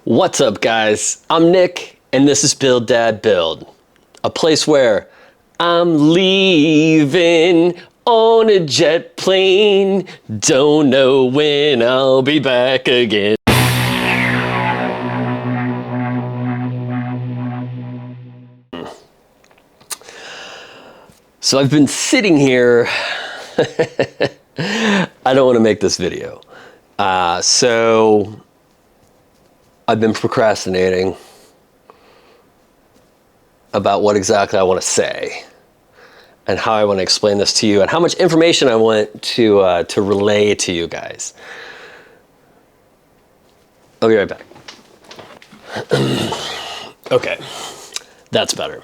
What's up, guys? I'm Nick, and this is Build Dad Build, a place where I'm leaving on a jet plane. Don't know when I'll be back again. So I've been sitting here. I don't want to make this video. So I've been procrastinating about what exactly I want to say and how I want to explain this to you and how much information I want to relay to you guys. I'll be right back. Okay, that's better.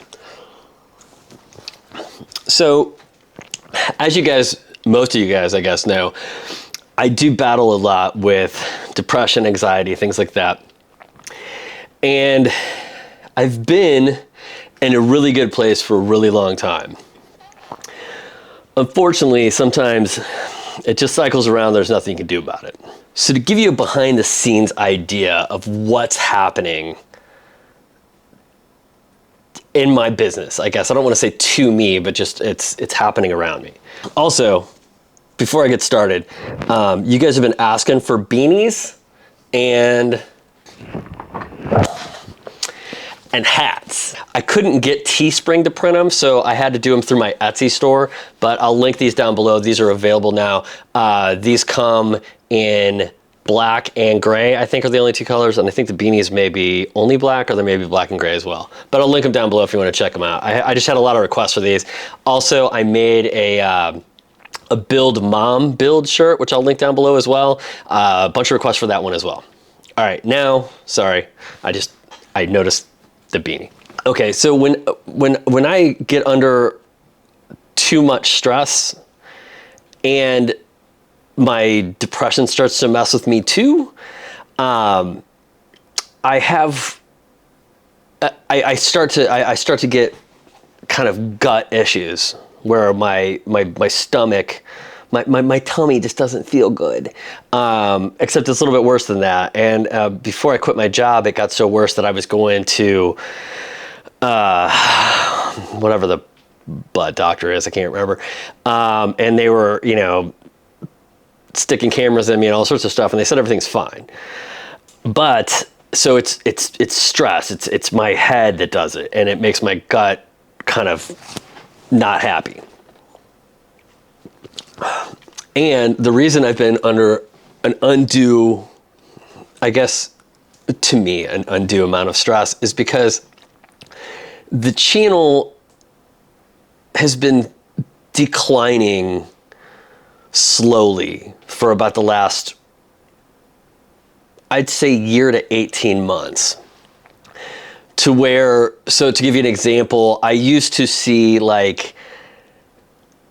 So, as you guys, most of you guys, I guess, know, I do battle a lot with depression, anxiety, things like that. And I've been in a really good place for a really long time. Unfortunately, sometimes it just cycles around, there's nothing you can do about it. So to give you a behind the scenes idea of what's happening in my business, I guess. I don't want to say to me, but just it's happening around me. Also, before I get started, you guys have been asking for beanies and hats. I couldn't get Teespring to print them, so I had to do them through my Etsy store, but I'll link these down below. These are available now. These come in black and gray, I think, are the only two colors, and I think the beanies may be only black, or they may be black and gray as well. But I'll link them down below if you want to check them out. I just had a lot of requests for these. Also, I made a Build Mom Build shirt, which I'll link down below as well. A bunch of requests for that one as well. All right, now, sorry, I noticed the beanie. Okay, so when I get under too much stress and my depression starts to mess with me too, I start to get kind of gut issues where my stomach, my tummy just doesn't feel good. Except it's a little bit worse than that. And before I quit my job, it got so worse that I was going to whatever the butt doctor is, I can't remember. And they were, sticking cameras in me and all sorts of stuff, and they said everything's fine. But so it's stress. It's my head that does it, and it makes my gut kind of not happy. And the reason I've been under an undue, I guess, to me, an undue amount of stress is because the channel has been declining slowly for about the last, I'd say, year to 18 months. To where, so to give you an example, I used to see like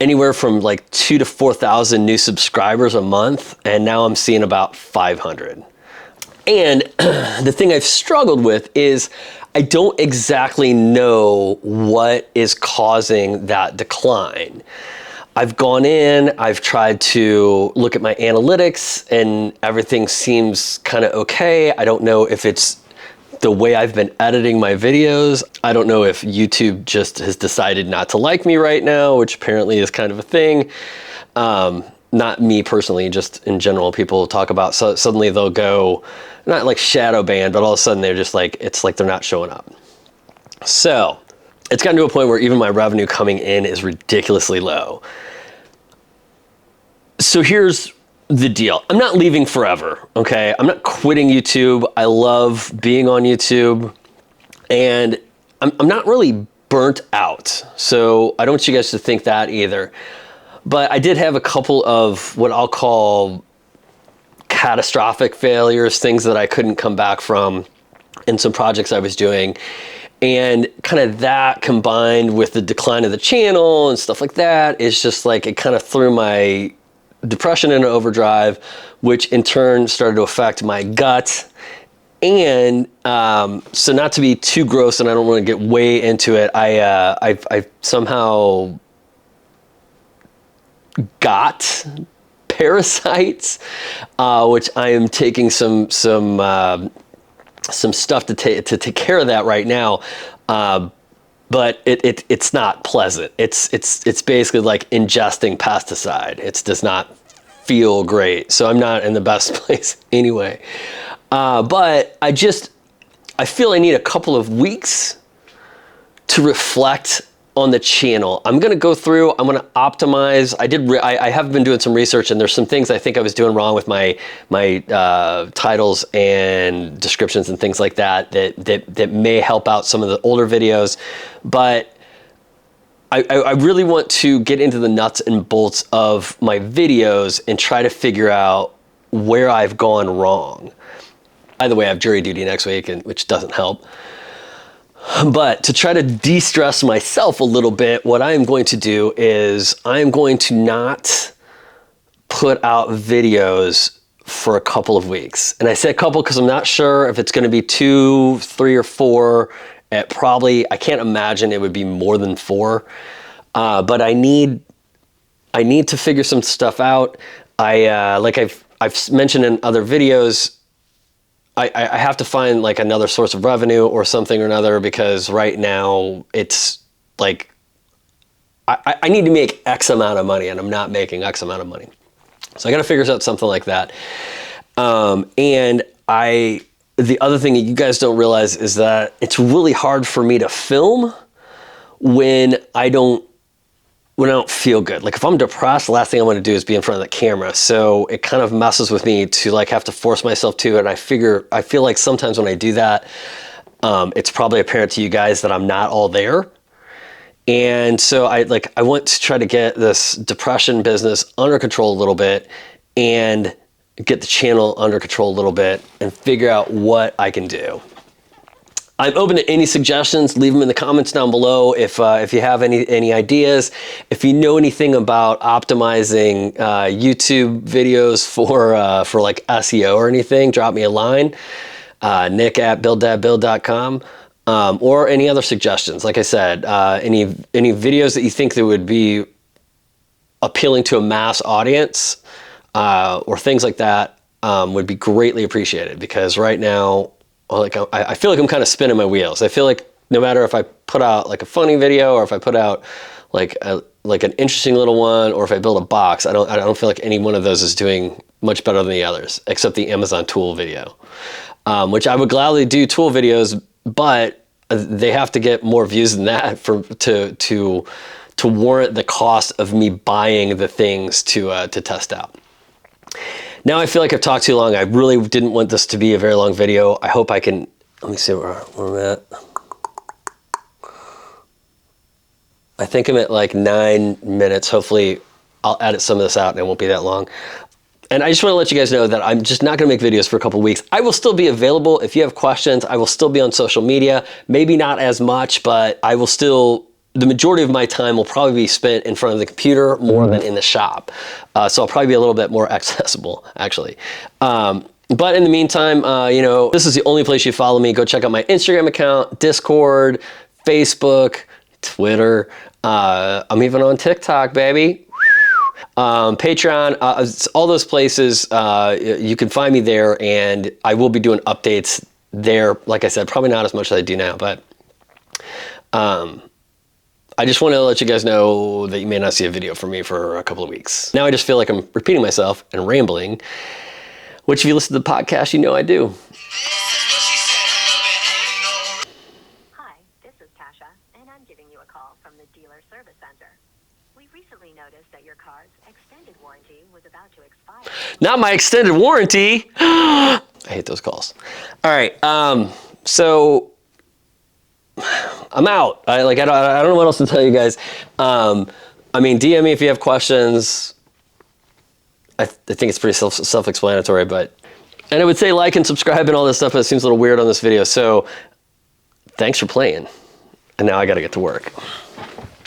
anywhere from like 2,000 to 4,000 new subscribers a month, and now I'm seeing about 500. And the thing I've struggled with is I don't exactly know what is causing that decline. I've gone in, I've tried to look at my analytics, and everything seems kind of okay. I don't know if it's the way I've been editing my videos. I don't know if YouTube just has decided not to like me right now, which apparently is kind of a thing. Not me personally, just in general, people talk about, so suddenly they'll go, not like shadow ban, but all of a sudden they're just like, it's like they're not showing up. So it's gotten to a point where even my revenue coming in is ridiculously low. So here's the deal. I'm not leaving forever, okay? I'm not quitting YouTube. I love being on YouTube, and I'm not really burnt out. So I don't want you guys to think that either. But I did have a couple of what I'll call catastrophic failures, things that I couldn't come back from in some projects I was doing. And kind of that combined with the decline of the channel and stuff like that is just like, it kind of threw my depression into overdrive, which in turn started to affect my gut. And so not to be too gross, and I don't want to get way into it, I somehow got parasites, which I am taking some some stuff to take care of that right now. But it's not pleasant. It's basically like ingesting pesticide. It does not feel great. So I'm not in the best place anyway. But I feel I need a couple of weeks to reflect on the channel. I'm gonna go through, I'm gonna optimize. I have been doing some research, and there's some things I think I was doing wrong with my titles and descriptions and things like that may help out some of the older videos. But I really want to get into the nuts and bolts of my videos and try to figure out where I've gone wrong. By the way, I have jury duty next week, which doesn't help. But to try to de-stress myself a little bit, what I am going to do is I'm going to not put out videos for a couple of weeks. And I say a couple because I'm not sure if it's going to be 2, 3, or 4. I can't imagine it would be more than 4. But I need to figure some stuff out. Like I've mentioned in other videos, I have to find like another source of revenue or something or another, because right now it's like I need to make X amount of money and I'm not making X amount of money. So I got to figure out something like that. And the other thing that you guys don't realize is that it's really hard for me to film when I don't feel good. Like if I'm depressed, the last thing I want to do is be in front of the camera. So it kind of messes with me to like have to force myself to it. And I feel like sometimes when I do that, it's probably apparent to you guys that I'm not all there. And so I want to try to get this depression business under control a little bit and get the channel under control a little bit and figure out what I can do. I'm open to any suggestions. Leave them in the comments down below if you have any ideas. If you know anything about optimizing YouTube videos for like SEO or anything, drop me a line. Nick@builddadbuild.com. Or any other suggestions. Like I said, any videos that you think that would be appealing to a mass audience or things like that would be greatly appreciated, because right now, like I feel like I'm kind of spinning my wheels. I feel like no matter if I put out like a funny video or if I put out like an interesting little one, or if I build a box, I don't feel like any one of those is doing much better than the others, except the Amazon tool video, which I would gladly do tool videos, but they have to get more views than that to warrant the cost of me buying the things to test out. Now I feel like I've talked too long. I really didn't want this to be a very long video. I hope I can, let me see where I'm at. I think I'm at like 9 minutes. Hopefully I'll edit some of this out and it won't be that long. And I just want to let you guys know that I'm just not going to make videos for a couple of weeks. I will still be available. If you have questions, I will still be on social media. Maybe not as much, but I will still, the majority of my time will probably be spent in front of the computer more than in the shop. So I'll probably be a little bit more accessible, actually. But in the meantime, this is the only place you follow me. Go check out my Instagram account, Discord, Facebook, Twitter. I'm even on TikTok, baby. Patreon, all those places, you can find me there, and I will be doing updates there. Like I said, probably not as much as I do now, but I just want to let you guys know that you may not see a video from me for a couple of weeks. Now I just feel like I'm repeating myself and rambling, which if you listen to the podcast, you know I do. Hi, this is Tasha, and I'm giving you a call from the Dealer Service Center. We recently noticed that your car's extended warranty was about to expire. Not my extended warranty. I hate those calls. All right, so I'm out. I don't know what else to tell you guys. I mean, DM me if you have questions. I think it's pretty self-explanatory, and I would say like and subscribe and all this stuff, but it seems a little weird on this video. So thanks for playing. And now I got to get to work.